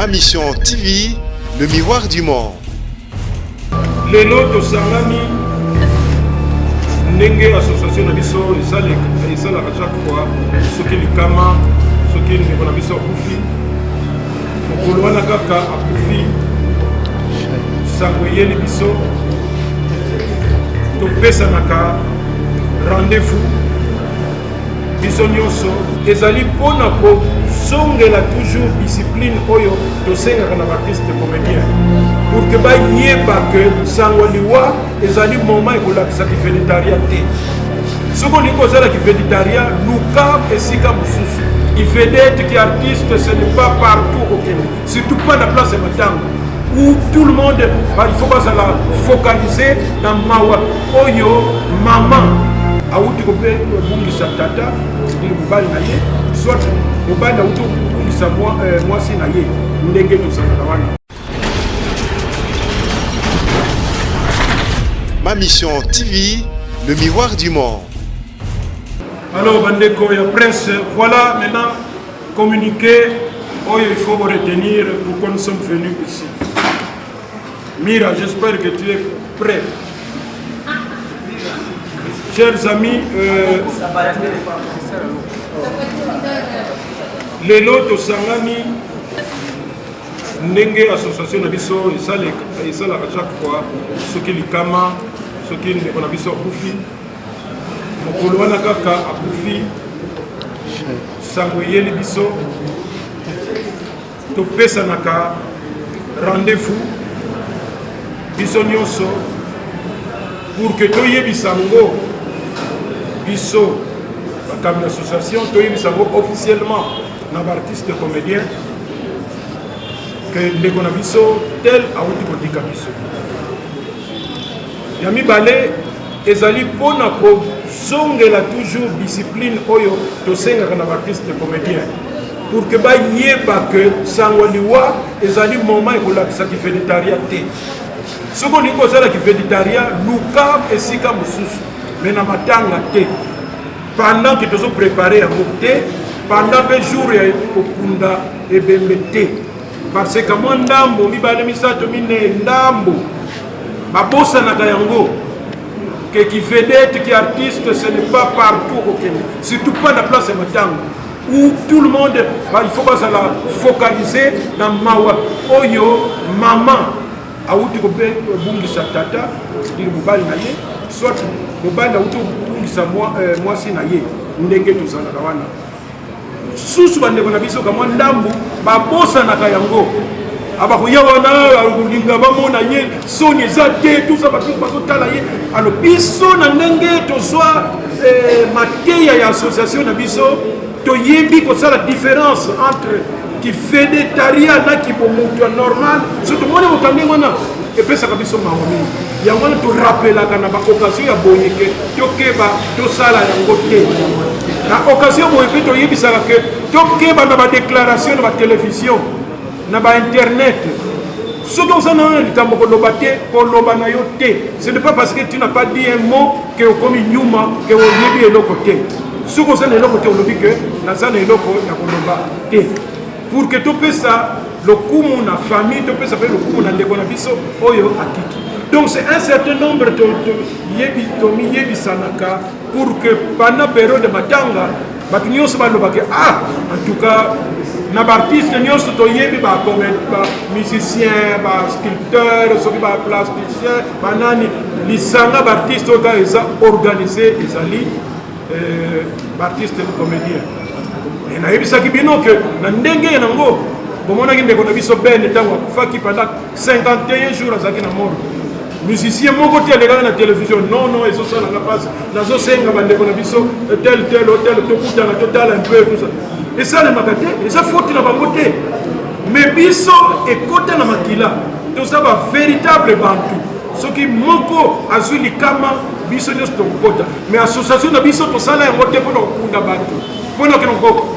Ma Mission TV, le miroir du monde. Lelo tosangami ndenge association na biso esalaka chaque fois soki likama soki ndeko na biso akufi mokolo wana kaka akufi sango eyeli biso topesanaka rendez-vous biso nyonso ezali mpona kozongela toujours discipline oyo tosengaka na baartiste comédien pour que bayeba ke sango liwa ezali moment ekolakisaki végétarien te soki olingi kozalaki végétarien luka esika mosusu ivedete ki artiste ce n'est pas partout au Kenya, surtout pas na place ya matanga où tout le monde il faut bazala focaliser na mawa oyo mama auti kobungisa tata ndenge mobali na ye soit mobali auti kobungisa mwasi na ye ndenge tozalaka wana. Ma Mission TV, le miroir du monde. Alors bandeko ya presse, voilà maintenant communiqué où il faut retenir pourquoi nous sommes venus ici. Mira, j'espère que tu es prêt. Chers amis, lelo tosangami ndenge association na biso esalaka chaque fois soki likama soki ndeko na biso akufi mokolo wana kaka akufi sango eyeli biso topesanaka rendez-vous biso nyonso pour que toyebisa ngo biso bakambi association toyebisa ngo officiellement na baartiste comédien que ndeko na biso tel awuti kodika biso ya mibale ezali mpona kozongela toujours discipline oyo tosengaka na baartiste comédien pour que bayeba ke sango liwa ezali moment ekolakisaki végétarien te soki olingi kozalaki végétarien luka esika mosusu me na matanga te pendant que tozoprépare yango te pendant mpe jour ya kokunda ebembe te parce que mwa ndambo mibale misato mine ndambo babosanaka yango que qui vedette qui artiste ce n'est pas partout au Kenya, surtout pas na place ya matanga où tout le monde il faut bazala focaliser na mawa oyo mama auti kobungisa tata ndenge mobali na ye soit mobali auti kobungisa mwasi na ye ndenge tozalaka wana susu bandeko na biso kamwa ndambo babosanaka yango abakoya wana akolinga bamona ye soni eza te tusa bazotala ye alo biso na ndenge tozwa mateya ya association na biso toyebi kosala différence entre kivégétarien na kibomutu normal surtout moni mokambi wana epesaka biso mawa mingi yango wana torapelaka na baoccasion ya boyeke tokeba tosala yango te na occasion boye mpe toyebisaka ke tokeba na badéclaration na batelevizio na bainternet soki oza na likambo koloba te koloba na yo te ce n'est pas parce que tu n'as pas dit un mot ke okomi nyuma ke oyebi eloko te soki oza na eloko te olobi ke naza na eloko ya koloba te pour que topesa lokumu na famille topesa mpe lokumu na ndeko na biso oyo akiki donc c'est un certain nombre tomiyebisanaka pour que pendant période de matanga bato nyonso balobake en tout cas na baartiste nyonso toyebi bamusicien basculpteur soki baplasticien banani lisanga baartiste oyo kaka eza organisé ezali baartiste comédien nayebisaki bino ke na ndenge yango bomonaki ndeko na biso bene ntango akufaki pendant 51 jours azalaki na mort musicien moko te alekaka na télévision non ezosalanga mpasi nazosenga bandeko na biso tel hotel tokutana totala un peu tout ça esalemaka te eza faute na bango te mais biso ekota na makila toza bavéritable bantu soki moko azwi likama biso nyonso tokokota mais association na biso tosala yango te mpona kokunda bato mpona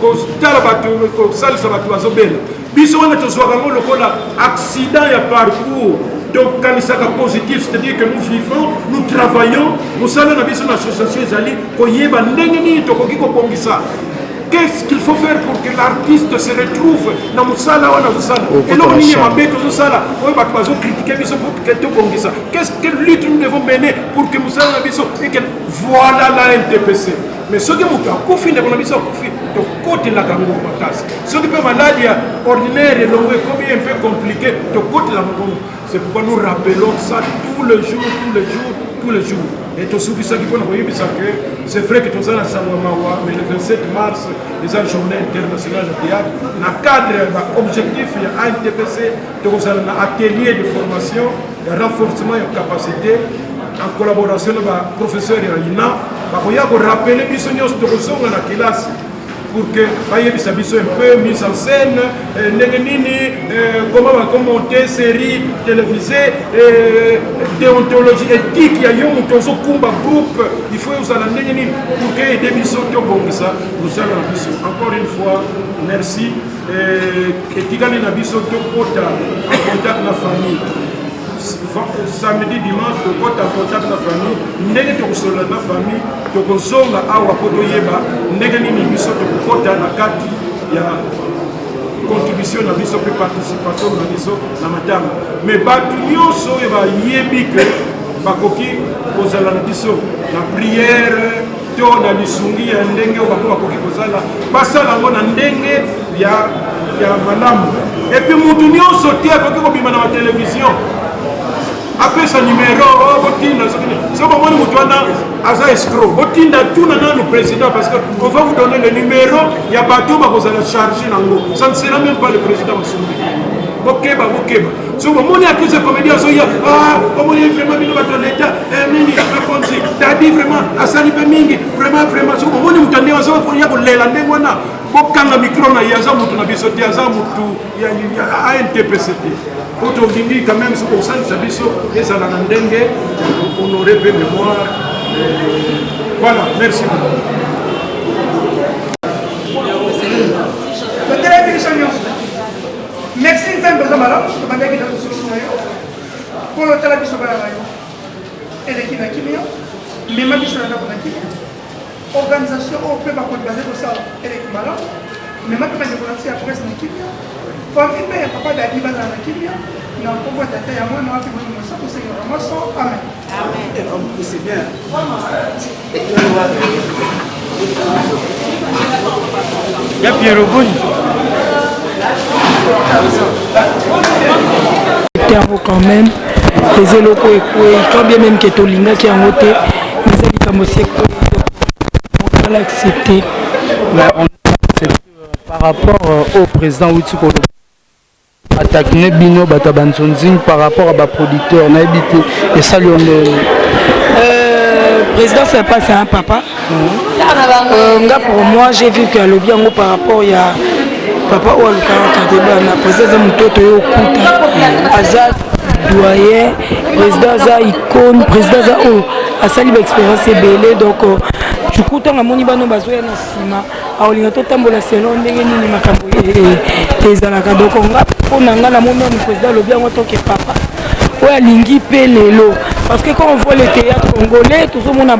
kotala bato kosalisa bato bazobela biso wana tozwaka yango lokola accident ya parcours donc kanisaka positif c'est-à-dire que nous vivons nous travaillons mosala na biso na association ezali koyeba ndenge nini tokoki kobongisa qu'est-ce qu'il faut faire pour que l'artiste se retrouve dans Moussala ou dans Moussala? Et là, on y a un Moussala, on va critiquer qu'est-ce que lutte nous devons mener pour que Moussala et que voilà la NTPC. Mais ce qui est Koufi, on a mis ça Koufi, de côté la Gango Makas. Ce qui est maladie ordinaire et longue, comme un peu compliqué, de côté la Gango. C'est pourquoi nous rappelons ça tous les jours, tous les jours, tous les jours. Et tout ce qui est c'est vrai que tout ça, mais le 27 mars, les journée internationale de théâtre, dans le cadre objectif, il y a un TPC, un atelier de formation, de renforcement de capacité, en collaboration avec le professeur Ina, il y a rappeler les missions de la classe. Pour que ça soit un peu mise en scène, comment monter séries télévisées, déontologie éthique, il y a un groupe, il faut que vous allez pour qu'il y ait des missions qui ont ça, nous allons la mission. Encore une fois, merci. Et tu gagnes la mission de contact avec la famille. Samedi, dimanche, de côté en contact avec la famille, nous avons la famille, nous avons la Kotoyeba, nous avons une mission de côté dans la carte, il y a contribution à la mission de participation à la mission de la madame. Mais nous avons yebi que bakoki kozala na biso la prière to na lisungi ya ndenge bakoki kozala basala ngo na ndenge ya malamu. Et puis mutu nyonso te akoki kobima na télévision. Après ce numéro, c'est au moment où tu as un escroc. Tout le président parce qu'on va vous donner le numéro, il y a bateau que vous allez charger. Ça ne sera même pas le président. Ok. C'est au moment où il y a tous ces comédiens, il y a vraiment l'État, t'as dit vraiment, à Salipe Mingi, vraiment, c'est au moment où tu as dit, il y a le micro, il y a un TPCT. Aujourd'hui, quand même, ce qu'on sent, c'est ça, on aurait fait mémoire. Voilà, merci beaucoup. Merci, pour le télévision, et les Kinakimia, mais ma mission est là, organisation, on peut pas basé sur ça, et les Kimala, mais ma mission est là, après, c'est Kimia. Famille, papa d'Adi va dans la Kimia, n'a pas besoin d'être à moi, n'a pas besoin de ça, pour Seigneur, Amen. Amen. C'est bien. Il y a Pierre Oboun. Quand même, les élocaux et quand bien même que Tolinga qui a noté, mais il a aussi on l'a accepté. Par rapport au président Outsiko attaque Nebino Batabansonzing par rapport à ma producteur, on a habité et ça lui on président c'est pas c'est un papa. Pour moi j'ai vu que le bien par rapport il y a papa ou le président Mutoto Yokuta Azad doyen président za icône président za a sali expérience belé donc du coup tant amoni bano bazoya na sima aolinga to tambola selon ndenge nini makambo ezalaka donc nga pona nga na moni président lobi yango to ke papa oyo alingi pe lelo parce que quand on voit le théâtre congolais tout le monde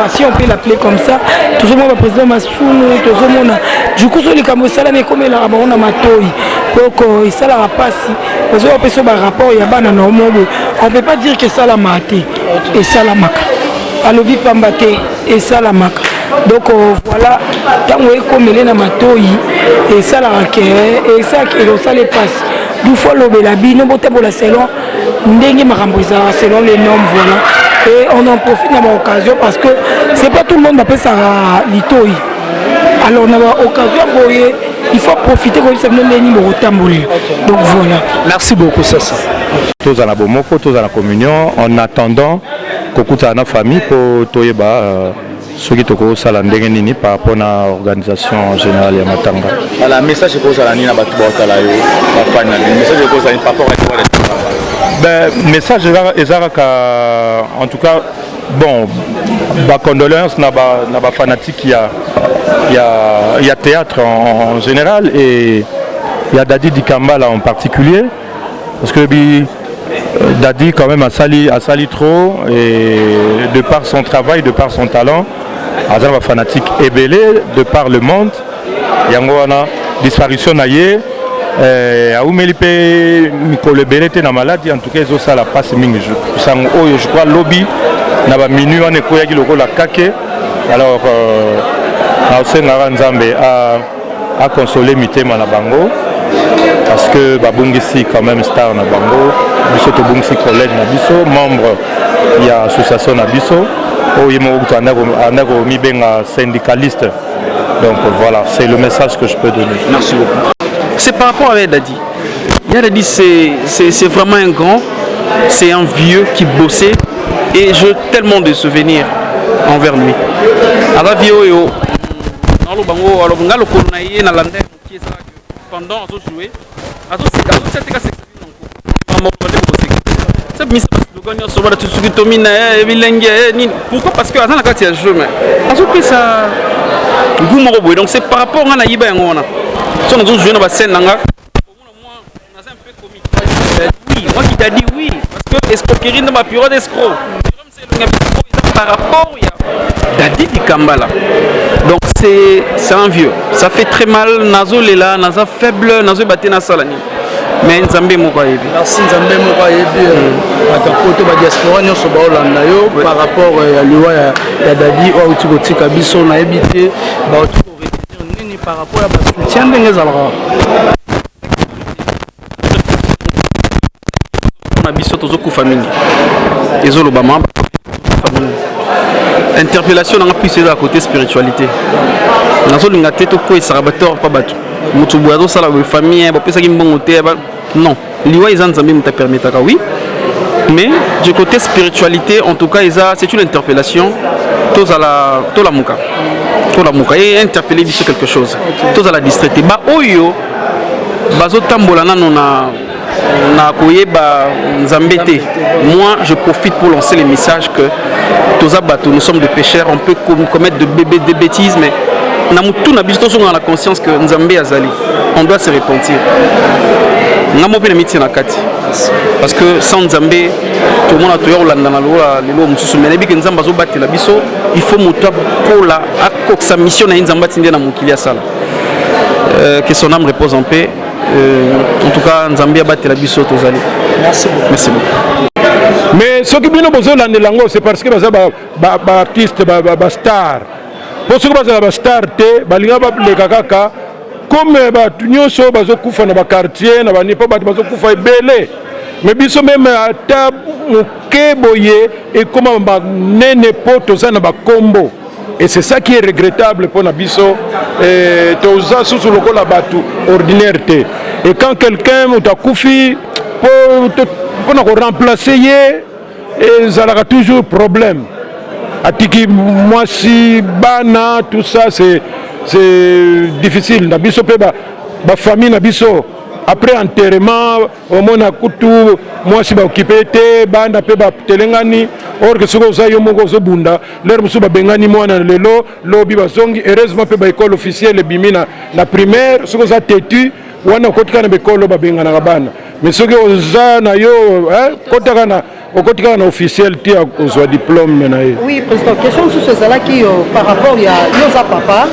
si on peut l'appeler comme ça tout le monde va président Massoumou tout le monde du coup sur les cambos ça là mais comme il a on a matoi donc il ça la passe parce que on peut sur rapport il y a bana normal on peut pas dire que ça la maté et ça la maka alobi pambaté et ça la maka donc voilà tant on est comme il est na matoi et ça la et ça qui ça les passe du fois l'obéla bino boté pour la salon ndenge makambo selon les normes voilà et on en profite dans l'occasion parce que c'est pas tout le monde appelle ça litoi alors on a l'occasion il faut profiter comme ça même les numéros tamboulés donc voilà merci beaucoup ça tous à la bomoko tous à la communion en attendant kokuta na famille pour toyeba ceux qui toko sala ndenge nini par rapport à l'organisation générale ya matanga voilà message pour ça la nina batu botala yo ba fan na message pour ça par rapport à ben message ezaraka en tout cas bon ba condoléances na ba fanatique il y a théâtre en général et il y a Dadi Dikambala en particulier parce que Dadi quand même a sali trop et de par son travail de par son talent aza na fanatique ebele de par le monde yango wana disparition na ye aumeli mpe mikolo ebele te na maladi en tout cas ezosala passe mingi sango oyo je crois lobby na baminui wana ekoyaki lokola kake alors naosengaka nzambe aconsoler mitema na bango parce que babungisi quand même star na bango biso tobungisi collègue na biso membre ya association na biso oyo moko kutu andako mibenga syndicaliste. Donc voilà, c'est le message que je peux donner. Merci beaucoup. C'est par rapport à Dadi. Dadi, c'est vraiment un grand, c'est un vieux qui bossait et j'ai tellement de souvenirs envers lui. Alors, vieux, pendant à jouer, pourquoi? Parce que dans la carte il y a jeu, mais ça donc c'est par rapport à Naïba et Ngona. Si on a joué dans la scène, oui, moi qui t'a dit oui, parce que escroquerie dans ma période d'escroc. Par rapport à Dadi di Kambala. Donc c'est un vieux. Ça fait très mal. Nazo Lela, Naza faible, Nazo Batena Salani. Mais Nzambe Mouka Yebi. Merci Nzambe Mouka Yebi. Atapoto ba diaspora nyonso ba Olanda yo par rapport à liwa ya Dadi o utikoti kabiso na ebité ba otiko retenir nini par rapport à ba soutien ndenge zalaka. Na biso tozo ku famille. Ezolo ba mamba famille. Interpellation n'a pas à côté spiritualité. Nazo linga teto ko esarabateur pas batu. Mutu boado sala ba famille ba pesa ki mbongo te ba non. Liwa izanzambi muta permetaka oui. Mais du côté spiritualité en tout cas c'est une interpellation tous à la muka. Tous la muka et interpeller sur quelque chose. Tous à la distraité. Ba oyo bazo tambola nano na koyeba nzambete. Moi je profite pour lancer les messages que nous sommes des pécheurs, on peut commettre des bêtises, mais on a la conscience que Nzambé Azali, on doit se repentir. Parce que sans Nzambé, tout le monde a tué il faut pour sa mission que son âme repose en paix. En tout cas, Nzambé a battu la biso Tozali. Merci beaucoup. Merci beaucoup. Mais ce qui est bien, c'est parce que les artistes, les stars, pour ceux qui sont des stars, les stars, comme les gens qui sont dans les quartiers, les gens qui sont dans les belés. Mais biso même à Keboye et comme nene poto ça na ba combo. Et c'est ça qui est regrettable pour Nabiso et toza sous le col la batu ordinaire. Et quand quelqu'un ou ta koufi pour remplacer et ça aura toujours problème. Atiki moi si bana tout ça c'est difficile. Nabiso pe ba famille Nabiso après enterrement au mona kutu moi si ba occupé te banda pe ba telengani or que soko za yo moko zo bunda leur musu ba bengani mwana lelo lobi ba zongi heureusement pe ba école officielle bimina la primaire soko za tetu wana kotika na école ba bengana bana mais soko za na yo kotaka na okotika na officiel ti ozwa diplôme na ye. Oui président, question sur ce là qui par rapport ya yoza papa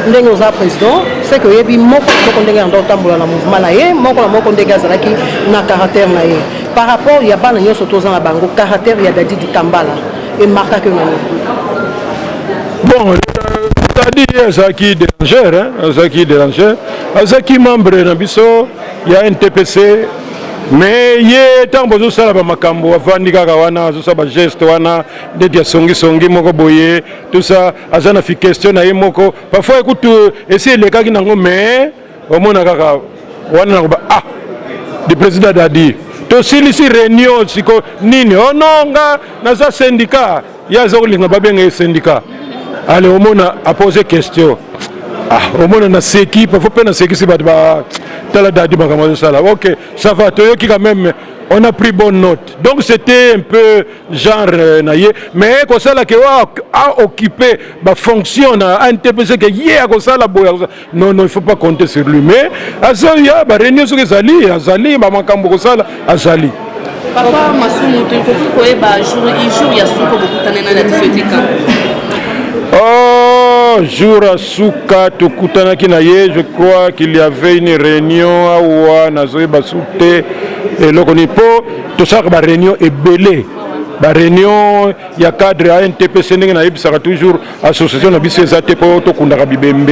ndenge oza président c'est que yebi moko ndenge ndo tambola na mouvement na ye moko ndenge azalaki na caractère na ye par rapport ya bana nyonso toza na bango caractère ya Dadi di Kambala et marque que nani. Bon Dadi azaki déranger azaki membre na biso ya NTPC. Mais ye tant bozo sala ba makambo avandi kaka wana zo saba geste wana ndeti ya songi moko boye tout ça azana fi question na ye moko parfois écoute essayer les kaki nango mais omona kaka wana ba le président Dadi to silisi réunion siko nini ononga na za syndicat ya zo linga ba benga syndicat allez omona a poser question omona na seki parfois pe na seki si ba tala Dadi bakamazo sala. OK, ça va toyoki quand même on a pris bonne note. Donc c'était un peu genre naïe mais comme ça là que a occupé ba fonction na NTPC que hier comme ça la boya. Non il faut pas compter sur lui mais azoya ba réunion sur azali ba makambo comme ça azali. Papa Masumu tu peux koyeba jour ya suko bokutana na la fête quand Oh, jour à Souka, Tokutanaki Naye, je crois qu'il y avait une réunion à Oua, Nazoé Basouté, et le Konipo, tout ça, la réunion est belée. La réunion, il y a cadre ANTPC, il y a toujours association de ATP, Tokundakabibembe,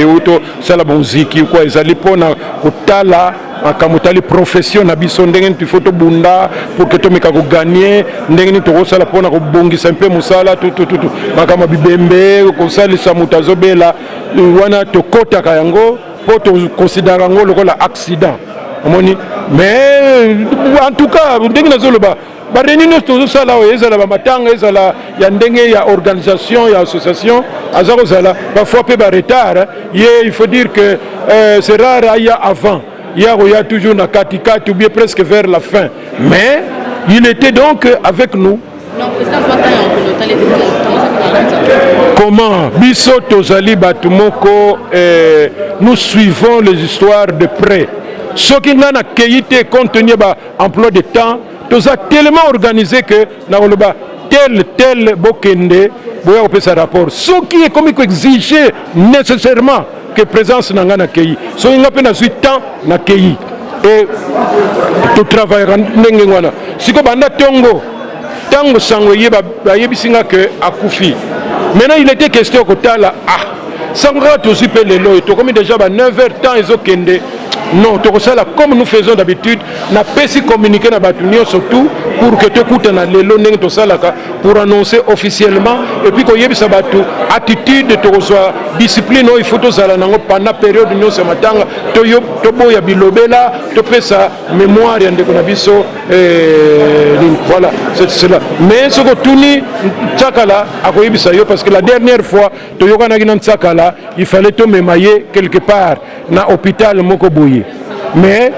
Salabonziki, quoi, ils allaient pour Kotala. Akamutali profession na biso ndenge tu photo bunda pour que to meka ko gagner ndenge to sala pona ko bongisa mpe musala tout makama bibembe ko salisa mutazo bela wana to kota kayango po to considérer ngo lokola accident omoni mais en tout cas ndenge nazoloba ba réunion to sala o ezala ba matanga ezala ya ndenge ya organisation ya association azako sala parfois pe ba retard il faut dire que c'est rare il y a avant. Il y a toujours na katikati ou bien presque vers la fin. Mais il était donc avec nous. Comment Biso Tozali Batumoko, nous suivons les histoires de près. Ce qui n'a pas contenu emploi de temps, nous a tellement organisé que tel Bokende, sa rapport. Ce qui est comme exigé nécessairement que présence n'a pas accueilli. So il n'a pas 8 ans accueilli. Et tout travail n'engwana. Si ko banda tongo tango sango yeba yebisinga que akufi. Maintenant il était question que tala sangra to zipe lelo et to comme déjà 9h temps ils ont kende. Non, comme nous faisons d'habitude, n'a pas si communiqué dans Batunio surtout pour que tu écoutes dans les lois pour annoncer officiellement et puis qu'il y ait une attitude de discipline, il faut que pendant la période de nous ce matin, tu y a bilobela, tu fais sa mémoire et voilà, c'est cela. Mais ce que tu dis, parce que la dernière fois, il fallait te mémailler quelque part dans l'hôpital Mokoboye. Mais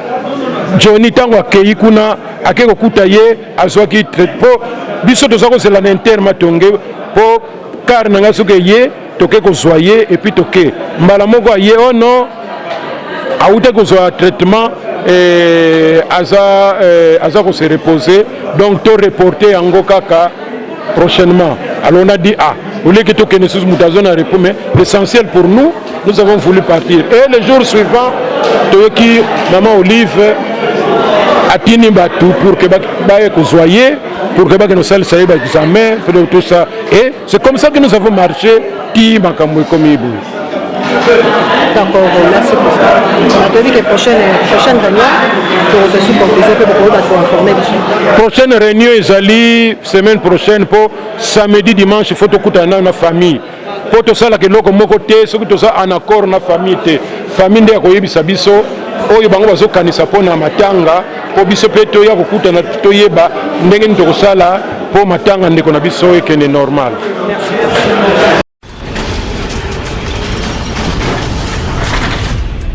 Johnny Tango akei kuna akeko kutaye azwaki po biso tozako zela na interma tonge po car nanga soke ye toke ko soyer et puis toke mbala moko ye oh non auta ko soa traitement aza ko se reposer donc to reporter yango kaka prochainement. Alors on a dit au lieu que tu connaisses Moutazon à répondre, mais l'essentiel pour nous, nous avons voulu partir. Et le jour suivant, maman Olive a tenu tout pour que nous soyons, pour que nous soyons examen, tout ça. Et c'est comme ça que nous avons marché, comme il D'accord, merci pour ça. On a dit que la prochaine réunion, nous allons proposer pour informer. Prochaine réunion, ils semaine prochaine pour samedi, dimanche, il faut que nous na famille. Pour tout ça, là que l'on côté, ce que tout ça en accord na famille, famille de Akoyebi Sabiso, oyo bango bazo kanisa pona matanga, pour biso peto ya kokuta na toyeba ndenge ntoko sala pour matanga ndeko na biso ekene normal.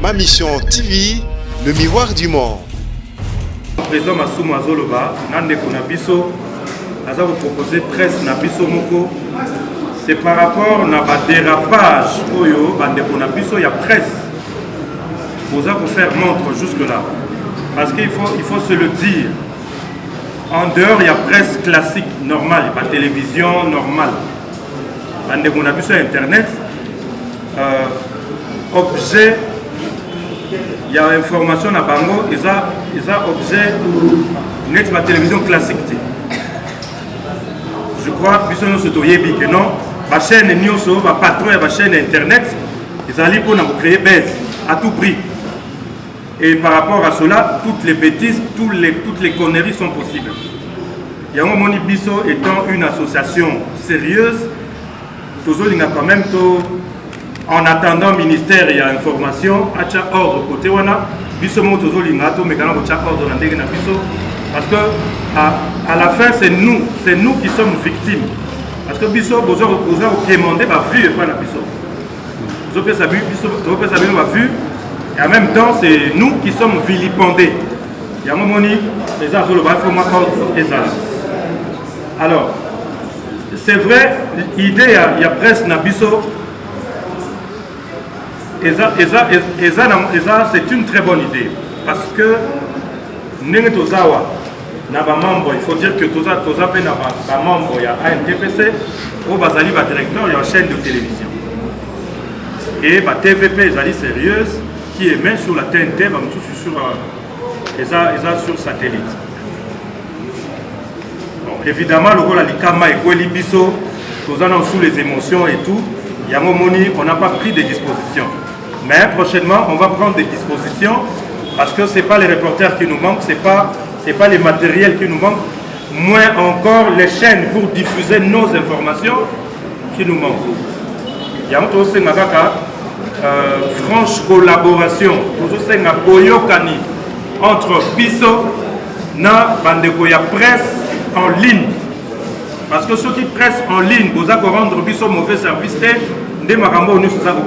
Ma mission TV, le miroir du monde. Président Massou Mazoloba, Nandeko Nabiso, nous avons proposé presse Nabiso Moko. C'est par rapport à dérapage, Oyo, Bandeko Nabiso, il y a presse. Vous avez faire montre jusque-là. Parce qu'il faut se le dire. En dehors, il y a presse classique, normale, pas télévision normale. Bandeko Nabiso, Internet, objet. Il y a information à Bango, ils ont objet net ma télévision classique. Je crois que non, la chaîne Nyoso, la patron et la chaîne internet, ils allaient pour nous créer base à tout prix. Et par rapport à cela, toutes les bêtises, toutes les conneries sont possibles. Yango Moni Biso étant une association sérieuse, toujours il y a quand même tout. En attendant le ministère et l'information, il y a ordre côté wana, biso mo tozo lingato mais quand on a ordre na ndenge na biso parce que à la fin c'est nous qui sommes victimes. Parce que biso besoin demander ma vue et pas la biso. Vous avez sa vue, biso vous avez ma vue et en même temps c'est nous qui sommes vilipendés. Il y a un moment les gens le faut moi ordre et ça. Alors c'est vrai, l'idée il y a presque na biso. Et ça, c'est une très bonne idée. Parce que, il faut dire que Toza membre, il y a un TPC, au Bazali, directeur, il y a une chaîne de télévision. et la TVP est sérieuse qui émet sur la TNT, sur satellite. Bon, évidemment, le rôle Alikama et Kwelibiso, sous les émotions et tout, il y a un moment on n'a pas pris des dispositions. Mais prochainement, on va prendre des dispositions parce que ce n'est pas les reporters qui nous manquent, ce n'est pas les matériels qui nous manquent, moins encore les chaînes pour diffuser nos informations qui nous manquent. Il y a aussi une franche collaboration, une boyokani entre Bisso et la presse en ligne. Parce que ceux qui pressent en ligne, vous allez rendre Bisso mauvais service, des marambos nous sommes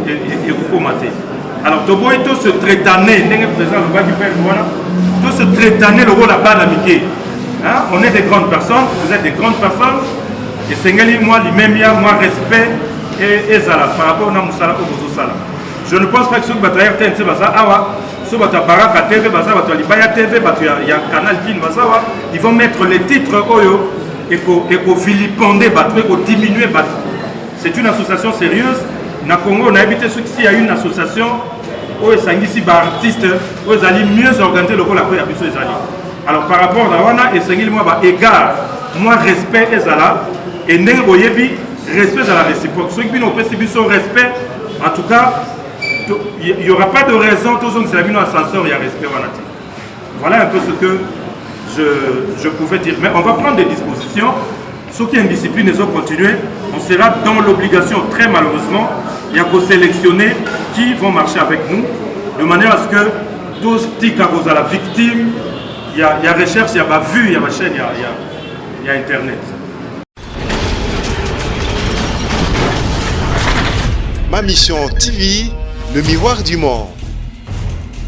alors, tout se traitaner, tout se traitaner le rôle à bas d'amitié. On est des grandes personnes, vous êtes des grandes personnes, et c'est moi, moi, respect et zala par rapport à Moussala ou Bozosala. Je ne pense pas que ceux qui battent RTNC, ceux qui battent Baraka TV, Libaya TV, il y a Canal Kin, ils vont mettre les titres Oyo et qu'on vilipender, et qu'on diminuer. C'est une association sérieuse. Na Congo, on a évité ce qu'il y a une association où les artistes où ils allaient mieux organiser le rôle à Bisso. Alors par rapport à Wana, et c'est égard, moi respect et zala, et Nengoyebi, respect à la réciproque. Ceux qui n'ont pas son respect, en tout cas, il n'y aura pas de raison, tous ceux qui sont ascenseur, il y a respect. Voilà un peu ce que je pouvais dire. Mais on va prendre des dispositions. Ceux qui ont une discipline, ils ont continué. On sera dans l'obligation, très malheureusement, il y a qu'à sélectionner qui vont marcher avec nous, de manière à ce que tous les cas à la victime, il y a recherche, il y a vue, il y a ma chaîne, il y a Internet. Ma mission TV, le miroir du monde.